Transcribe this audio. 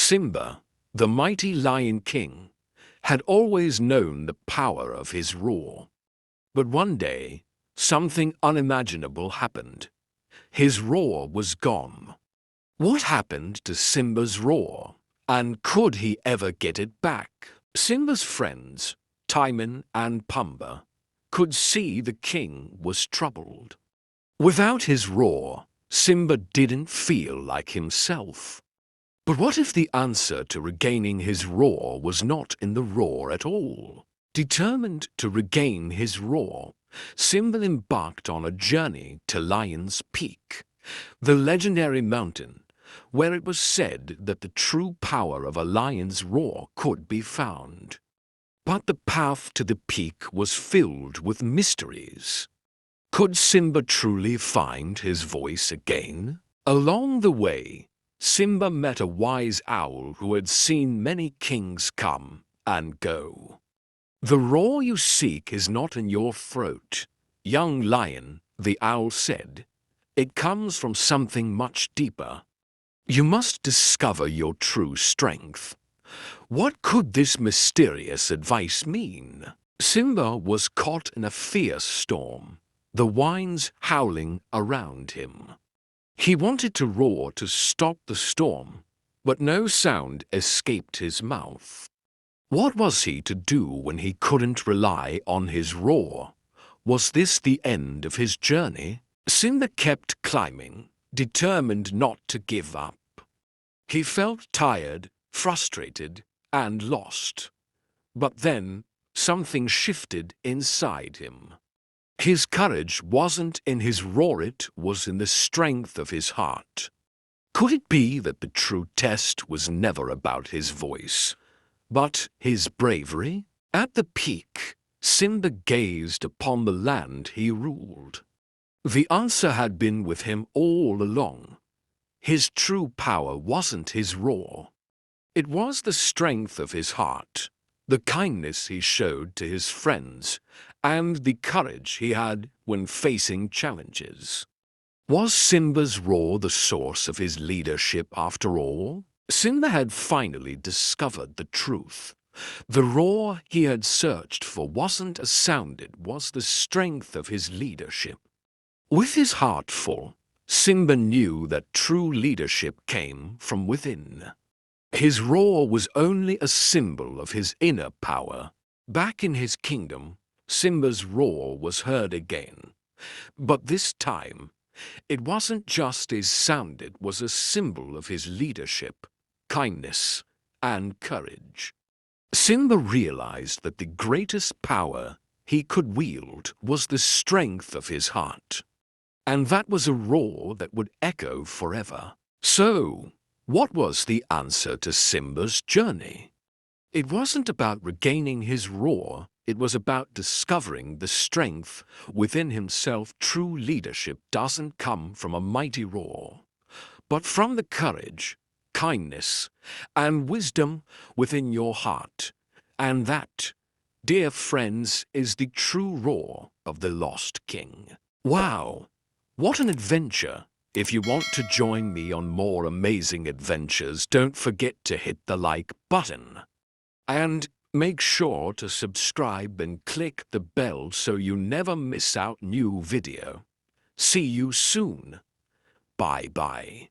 Simba, the mighty Lion King, had always known the power of his roar. But one day, something unimaginable happened. His roar was gone. What happened to Simba's roar? And could he ever get it back? Simba's friends, Timon and Pumbaa, could see the king was troubled. Without his roar, Simba didn't feel like himself. But what if the answer to regaining his roar was not in the roar at all? Determined to regain his roar, Simba embarked on a journey to Lion's Peak, the legendary mountain where it was said that the true power of a lion's roar could be found. But the path to the peak was filled with mysteries. Could Simba truly find his voice again? Along the way, Simba met a wise owl who had seen many kings come and go. "The roar you seek is not in your throat, young lion," the owl said. "It comes from something much deeper. You must discover your true strength." What could this mysterious advice mean? Simba was caught in a fierce storm, the winds howling around him. He wanted to roar to stop the storm, but no sound escaped his mouth. What was he to do when he couldn't rely on his roar? Was this the end of his journey? Simba kept climbing, determined not to give up. He felt tired, frustrated, and lost. But then something shifted inside him. His courage wasn't in his roar, it was in the strength of his heart. Could it be that the true test was never about his voice, but his bravery? At the peak, Simba gazed upon the land he ruled. The answer had been with him all along. His true power wasn't his roar. It was the strength of his heart, the kindness he showed to his friends, and the courage he had when facing challenges. Was Simba's roar the source of his leadership after all? Simba had finally discovered the truth. The roar he had searched for wasn't a sound, it was the strength of his leadership. With his heart full, Simba knew that true leadership came from within. His roar was only a symbol of his inner power. Back in his kingdom, Simba's roar was heard again. But this time, it wasn't just his sound, it was a symbol of his leadership, kindness, and courage. Simba realized that the greatest power he could wield was the strength of his heart. And that was a roar that would echo forever. So, what was the answer to Simba's journey? It wasn't about regaining his roar, it was about discovering the strength within himself. True leadership doesn't come from a mighty roar, but from the courage, kindness, and wisdom within your heart. And that, dear friends, is the true roar of the Lost King. Wow! What an adventure! If you want to join me on more amazing adventures, don't forget to hit the like button. And make sure to subscribe and click the bell so you never miss out new video. See you soon. Bye-bye.